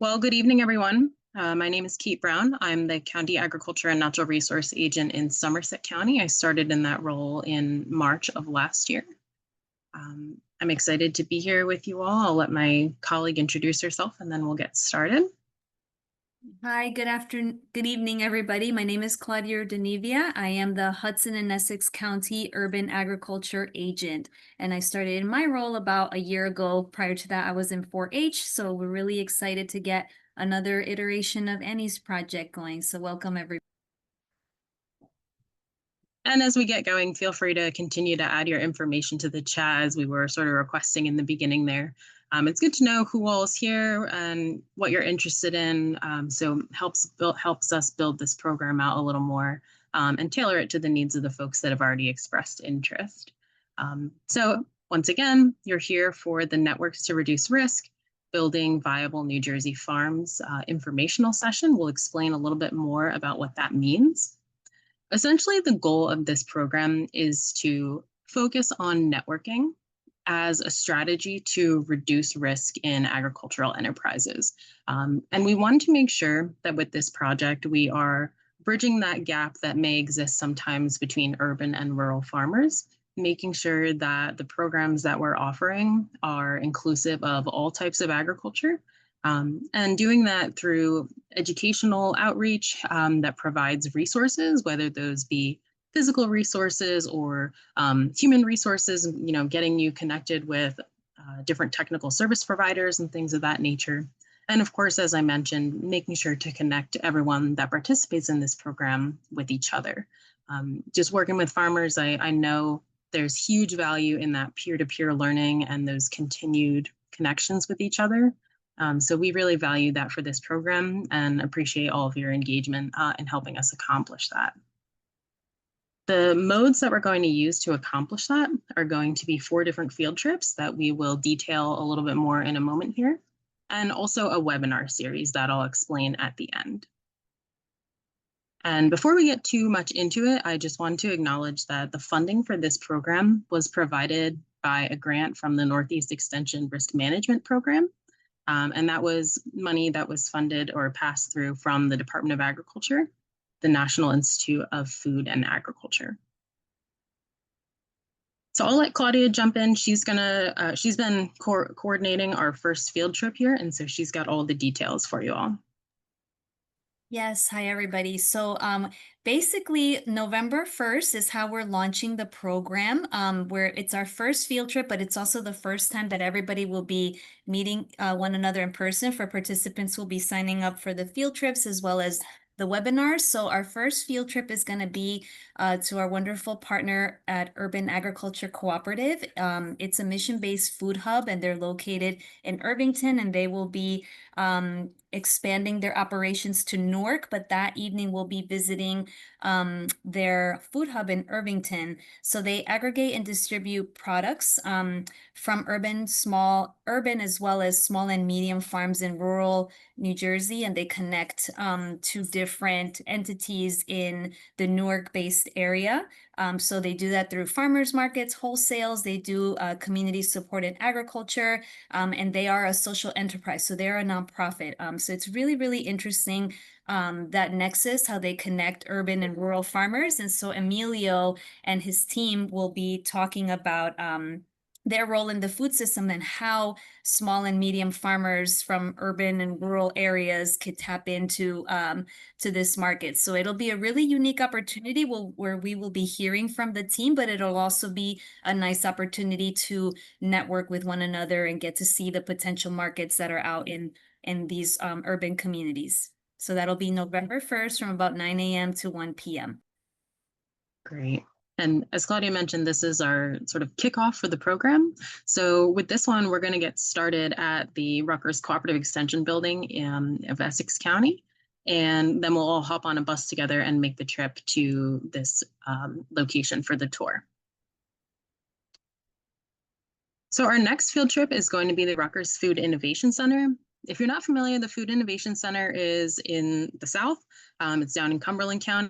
Well, good evening, everyone. My name is Kate Brown. I'm the County Agriculture and Natural Resource Agent in Somerset County. I started in that role in March of last year. I'm excited to be here with you all. I'll let my colleague introduce herself and then we'll get started. Hi, good evening, everybody. My name is Claudia Denevia. I am the Hudson and Essex County Urban Agriculture Agent, and I started in my role about a year ago. Prior to that, I was in 4-H, so we're really excited to get another iteration of Annie's project going. So welcome, everybody. And as we get going, feel free to continue to add your information to the chat as we were sort of requesting in the beginning there. It's good to know who all is here and what you're interested in. So helps us build this program out a little more and tailor it to the needs of the folks that have already expressed interest. So once again, you're here for the Networks to Reduce Risk, Building Viable New Jersey Farms informational session. We'll explain a little bit more about what that means. Essentially, the goal of this program is to focus on networking as a strategy to reduce risk in agricultural enterprises. And we want to make sure that with this project, we are bridging that gap that may exist sometimes between urban and rural farmers, making sure that the programs that we're offering are inclusive of all types of agriculture, and doing that through educational outreach that provides resources, whether those be physical resources or human resources, getting you connected with different technical service providers and things of that nature. And of course, as I mentioned, making sure to connect everyone that participates in this program with each other. Just working with farmers, I know there's huge value in that peer-to-peer learning and those continued connections with each other. So we really value that for this program and appreciate all of your engagement in helping us accomplish that. The modes that we're going to use to accomplish that are going to be 4 different field trips that we will detail a little bit more in a moment here, and also a webinar series that I'll explain at the end. And before we get too much into it, I just want to acknowledge that the funding for this program was provided by a grant from the Northeast Extension Risk Management Program. And that was money that was funded or passed through from the Department of Agriculture, the National Institute of Food and Agriculture. So I'll let Claudia jump in. She's been coordinating our first field trip here, and so she's got all the details for you all. Yes, hi everybody. So basically November 1st is how we're launching the program, where it's our first field trip, but it's also the first time that everybody will be meeting one another in person. For participants will be signing up for the field trips as well as the webinars. So our first field trip is going to be to our wonderful partner at Urban Agriculture Cooperative. It's a mission-based food hub, and they're located in Irvington, and they will be expanding their operations to Newark, but that evening we'll be visiting their food hub in Irvington. So they aggregate and distribute products from urban as well as small and medium farms in rural New Jersey, and they connect to different entities in the Newark-based area. So they do that through farmers markets, wholesales, they do community-supported agriculture, and they are a social enterprise, so they're a nonprofit. So it's really, really interesting that nexus, how they connect urban and rural farmers. And so Emilio and his team will be talking about their role in the food system and how small and medium farmers from urban and rural areas could tap into to this market. So it'll be a really unique opportunity where we will be hearing from the team, but it'll also be a nice opportunity to network with one another and get to see the potential markets that are out in these urban communities. So that'll be November 1st from about 9 a.m. to 1 p.m. Great. And as Claudia mentioned, this is our sort of kickoff for the program. So with this one, we're going to get started at the Rutgers Cooperative Extension Building of Essex County. And then we'll all hop on a bus together and make the trip to this location for the tour. So our next field trip is going to be the Rutgers Food Innovation Center. If you're not familiar, the Food Innovation Center is in the South. It's down in Cumberland County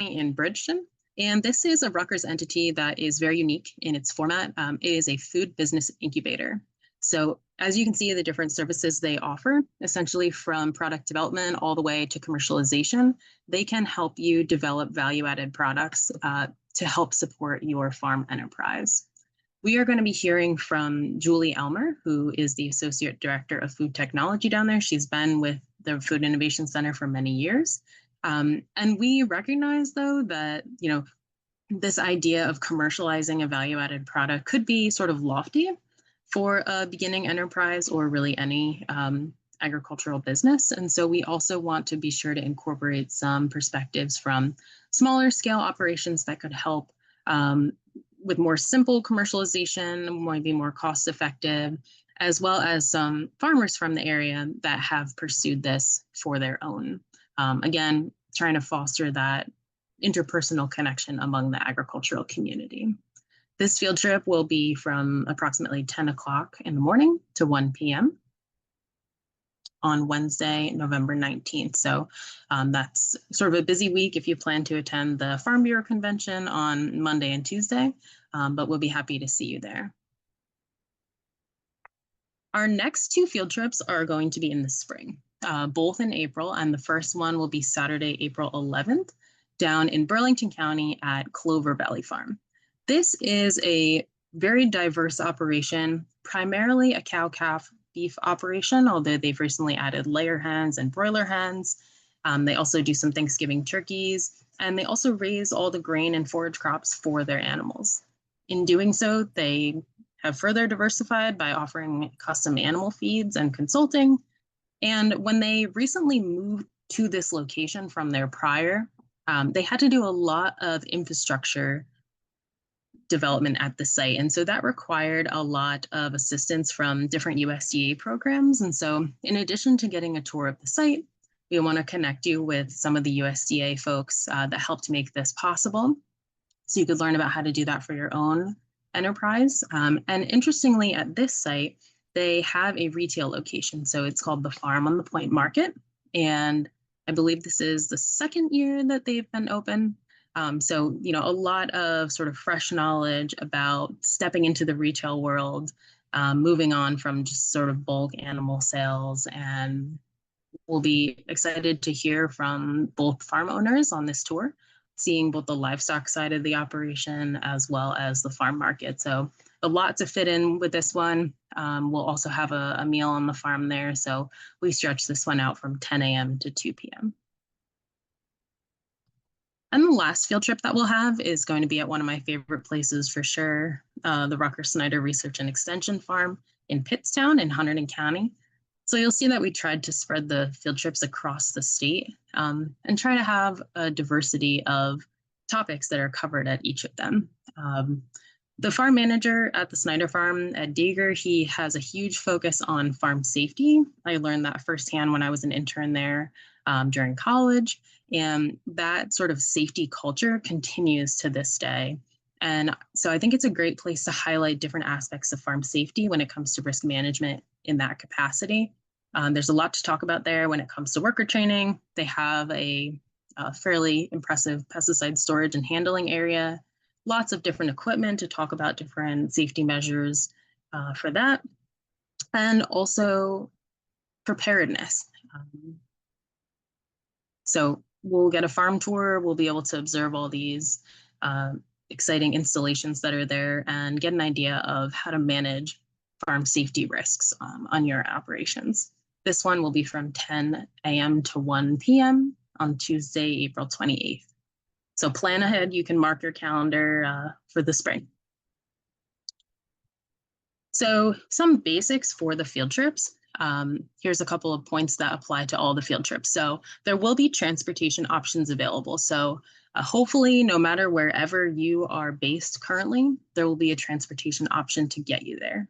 in Bridgeton. And this is a Rutgers entity that is very unique in its format. It is a food business incubator. So as you can see, the different services they offer, essentially from product development all the way to commercialization, they can help you develop value-added products to help support your farm enterprise. We are going to be hearing from Julie Elmer, who is the Associate Director of Food Technology down there. She's been with the Food Innovation Center for many years. And we recognize, though, that, this idea of commercializing a value-added product could be sort of lofty for a beginning enterprise or really any agricultural business. And so we also want to be sure to incorporate some perspectives from smaller scale operations that could help with more simple commercialization, might be more cost effective, as well as some farmers from the area that have pursued this for their own. Again, trying to foster that interpersonal connection among the agricultural community. This field trip will be from approximately 10 o'clock in the morning to 1 p.m. on Wednesday, November 19th. So that's sort of a busy week if you plan to attend the Farm Bureau Convention on Monday and Tuesday, but we'll be happy to see you there. Our next two field trips are going to be in the spring, both in April, and the first one will be Saturday, April 11th, down in Burlington County at Clover Valley Farm. This is a very diverse operation, primarily a cow-calf beef operation, although they've recently added layer hens and broiler hens. They also do some Thanksgiving turkeys, and they also raise all the grain and forage crops for their animals. In doing so, they have further diversified by offering custom animal feeds and consulting. And when they recently moved to this location from their prior, they had to do a lot of infrastructure development at the site. And so that required a lot of assistance from different USDA programs. And so in addition to getting a tour of the site, we want to connect you with some of the USDA folks that helped make this possible. So you could learn about how to do that for your own enterprise. And interestingly, at this site, they have a retail location. So it's called the Farm on the Point Market. And I believe this is the second year that they've been open. So, a lot of sort of fresh knowledge about stepping into the retail world, moving on from just sort of bulk animal sales. And we'll be excited to hear from both farm owners on this tour, seeing both the livestock side of the operation as well as the farm market. So a lot to fit in with this one. We'll also have a meal on the farm there. So we stretch this one out from 10 a.m. to 2 p.m. And the last field trip that we'll have is going to be at one of my favorite places for sure, the Rucker-Snyder Research and Extension Farm in Pittstown in Hunterdon County. So you'll see that we tried to spread the field trips across the state and try to have a diversity of topics that are covered at each of them. The farm manager at the Snyder Farm, Ed Dager, he has a huge focus on farm safety. I learned that firsthand when I was an intern there during college. And that sort of safety culture continues to this day. And so I think it's a great place to highlight different aspects of farm safety when it comes to risk management in that capacity. There's a lot to talk about there when it comes to worker training. They have a fairly impressive pesticide storage and handling area, lots of different equipment to talk about different safety measures for that, and also preparedness. So we'll get a farm tour, we'll be able to observe all these exciting installations that are there and get an idea of how to manage farm safety risks on your operations. This one will be from 10 a.m. to 1 p.m. on Tuesday, April 28th. So plan ahead, you can mark your calendar for the spring. So some basics for the field trips. Here's a couple of points that apply to all the field trips. So there will be transportation options available. So hopefully, no matter wherever you are based currently, there will be a transportation option to get you there.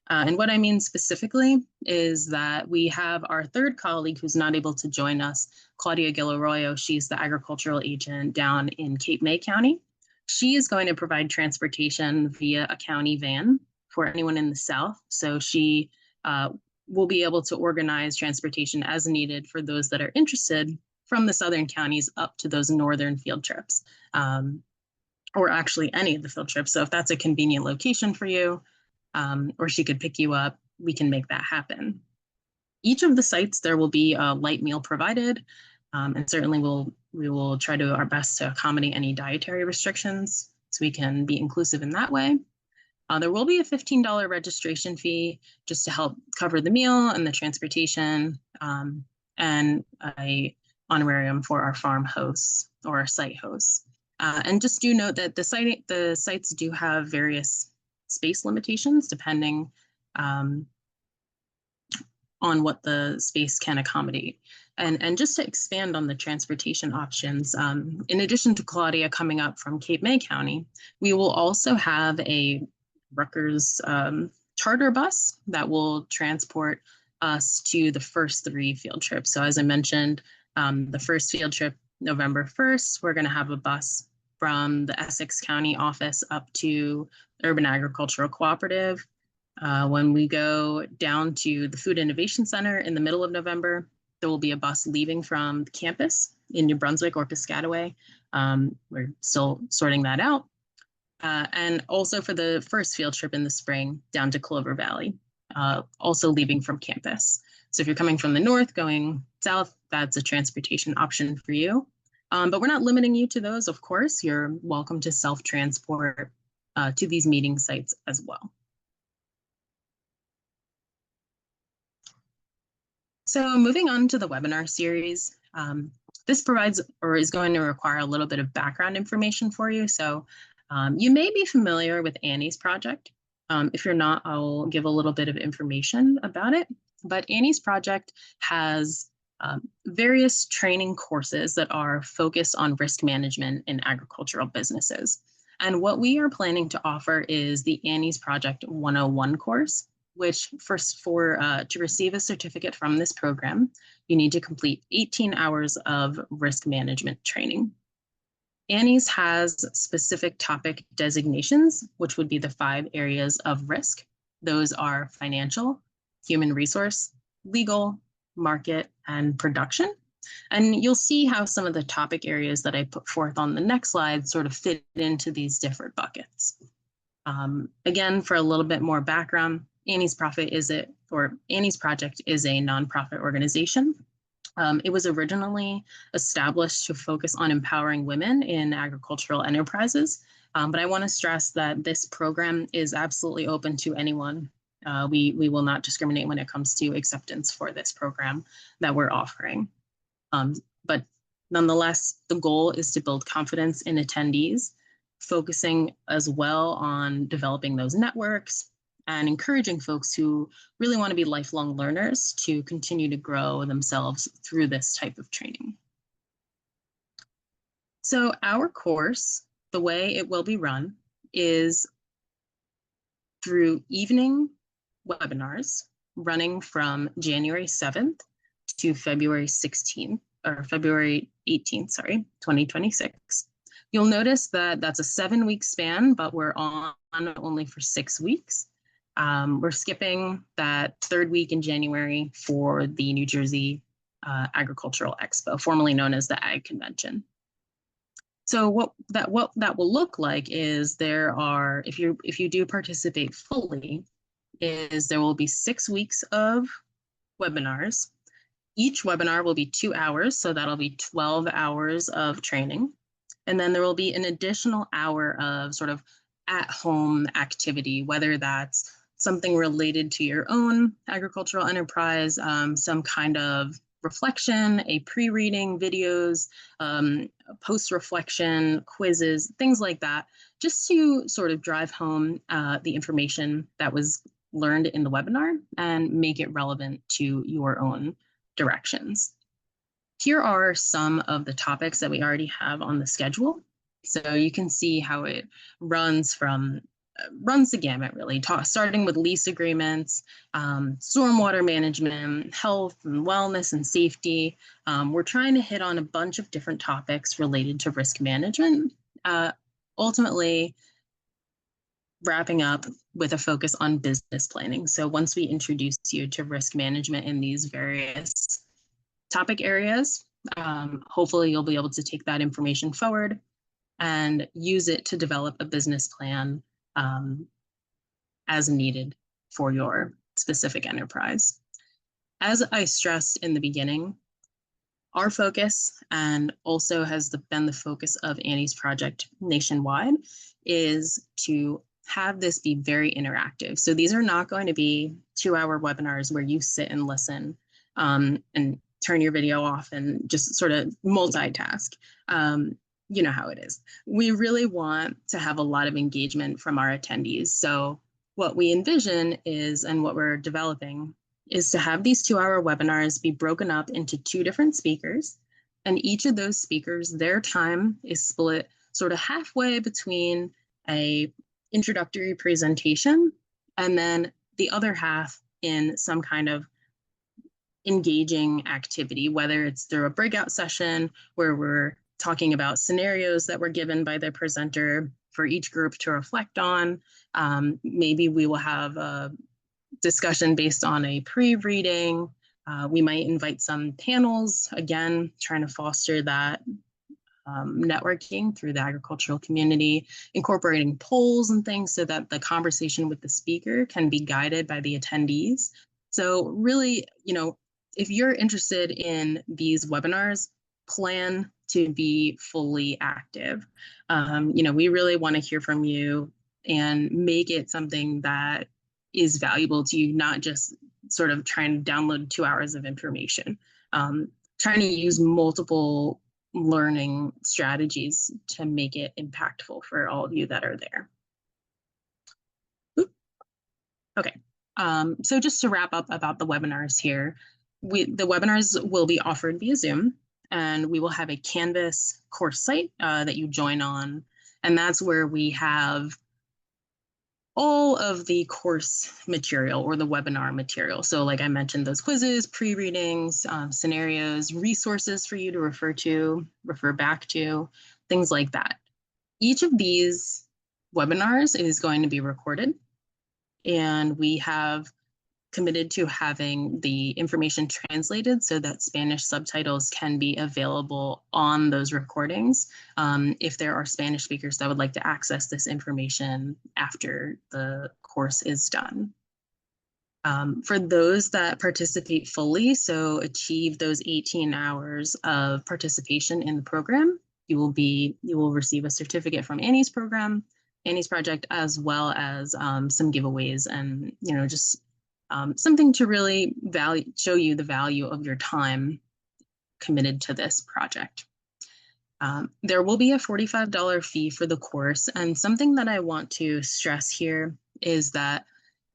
And what I mean specifically is that we have our third colleague who's not able to join us, Claudia Gillarroyo. She's the agricultural agent down in Cape May County. She is going to provide transportation via a county van for anyone in the South. So she will be able to organize transportation as needed for those that are interested from the southern counties up to those northern field trips, or actually any of the field trips. So if that's a convenient location for you, or she could pick you up we can make that happen. Each of the sites, there will be a light meal provided, and certainly we will try to do our best to accommodate any dietary restrictions so we can be inclusive in that way. There will be a $15 registration fee just to help cover the meal and the transportation, and a honorarium for our farm hosts or our site hosts. And just do note that the sites do have various space limitations depending on what the space can accommodate. And just to expand on the transportation options, in addition to Claudia coming up from Cape May County, we will also have a Rutgers charter bus that will transport us to the first 3 field trips. So as I mentioned, the first field trip, November 1st, we're going to have a bus from the Essex County office up to Urban Agricultural Cooperative. When we go down to the Food Innovation Center in the middle of November, there will be a bus leaving from the campus in New Brunswick or Piscataway. We're still sorting that out. And also for the first field trip in the spring down to Clover Valley, also leaving from campus. So if you're coming from the north going south, that's a transportation option for you. But we're not limiting you to those, of course. You're welcome to self-transport to these meeting sites as well. So moving on to the webinar series, this provides or is going to require a little bit of background information for you. So you may be familiar with Annie's project. If you're not, I'll give a little bit of information about it. But Annie's project has various training courses that are focused on risk management in agricultural businesses. And what we are planning to offer is the Annie's Project 101 course, which to receive a certificate from this program, you need to complete 18 hours of risk management training. Annie's has specific topic designations, which would be the 5 areas of risk. Those are financial, human resource, legal, market, and production. And you'll see how some of the topic areas that I put forth on the next slide sort of fit into these different buckets. Again, for a little bit more background, Annie's Project is a nonprofit organization. It was originally established to focus on empowering women in agricultural enterprises, but I want to stress that this program is absolutely open to anyone. We will not discriminate when it comes to acceptance for this program that we're offering. But nonetheless, the goal is to build confidence in attendees, focusing as well on developing those networks and encouraging folks who really want to be lifelong learners to continue to grow themselves through this type of training. So our course, the way it will be run is through evening webinars running from January 7th to February 16th, or February 18th, sorry, 2026. You'll notice that that's a 7-week span, but we're on only for 6 weeks. We're skipping that 3rd week in January for the New Jersey Agricultural Expo, formerly known as the Ag Convention. So what that will look like is if you do participate fully, is there will be 6 weeks of webinars. Each webinar will be 2 hours, so that'll be 12 hours of training. And then there will be an additional hour of sort of at-home activity, whether that's something related to your own agricultural enterprise, some kind of reflection, a pre-reading, videos, post-reflection, quizzes, things like that, just to sort of drive home the information that was learned in the webinar and make it relevant to your own directions. Here are some of the topics that we already have on the schedule. So you can see how it runs the gamut, really, starting with lease agreements, stormwater management, health and wellness and safety. We're trying to hit on a bunch of different topics related to risk management, ultimately wrapping up with a focus on business planning. So once we introduce you to risk management in these various topic areas, hopefully you'll be able to take that information forward and use it to develop a business plan as needed for your specific enterprise. As I stressed in the beginning, our focus, and also has been the focus of Annie's project nationwide, is to have this be very interactive. So these are not going to be 2-hour webinars where you sit and listen and turn your video off and just sort of multitask. You know how it is. We really want to have a lot of engagement from our attendees. So what we envision is, and what we're developing, is to have these 2-hour webinars be broken up into 2 different speakers. And each of those speakers, their time is split sort of halfway between a introductory presentation and then the other half in some kind of engaging activity, whether it's through a breakout session where we're talking about scenarios that were given by the presenter for each group to reflect on. Maybe we will have a discussion based on a pre-reading. We might invite some panels, again, trying to foster that networking through the agricultural community, incorporating polls and things so that the conversation with the speaker can be guided by the attendees. So really, if you're interested in these webinars, plan to be fully active. We really want to hear from you and make it something that is valuable to you, not just sort of trying to download 2 hours of information. Trying to use multiple learning strategies to make it impactful for all of you that are there. Okay, so just to wrap up about the webinars here, the webinars will be offered via Zoom, and we will have a Canvas course site that you join on, and that's where we have all of the course material or the webinar material. So like I mentioned, those quizzes, pre-readings, scenarios, resources for you to refer back to, things like that. Each of these webinars is going to be recorded, and we have committed to having the information translated so that Spanish subtitles can be available on those recordings if there are Spanish speakers that would like to access this information after the course is done. For those that participate fully, so achieve those 18 hours of participation in the program, you will receive a certificate from Annie's project, as well as some giveaways and just something to really show you the value of your time committed to this project. There will be a $45 fee for the course, and something that I want to stress here is that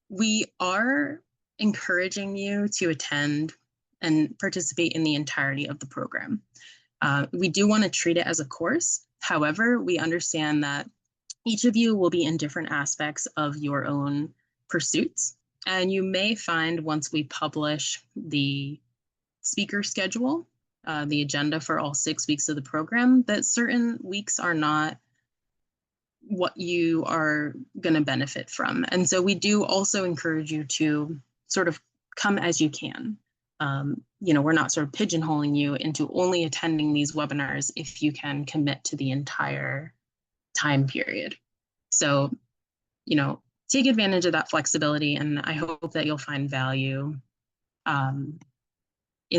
we are encouraging you to attend and participate in the entirety of the program. We do want to treat it as a course. However, we understand that each of you will be in different aspects of your own pursuits. And you may find once we publish the speaker schedule, the agenda for all 6 weeks of the program, that certain weeks are not what you are going to benefit from. And so we do also encourage you to sort of come as you can. We're not sort of pigeonholing you into only attending these webinars if you can commit to the entire time period. So, take advantage of that flexibility, and I hope that you'll find value in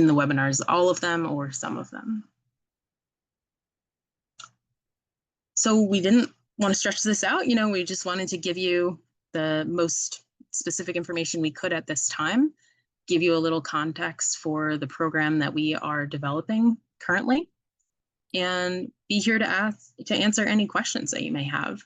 the webinars, all of them or some of them. So we didn't want to stretch this out. We just wanted to give you the most specific information we could at this time, give you a little context for the program that we are developing currently, and be here to answer any questions that you may have.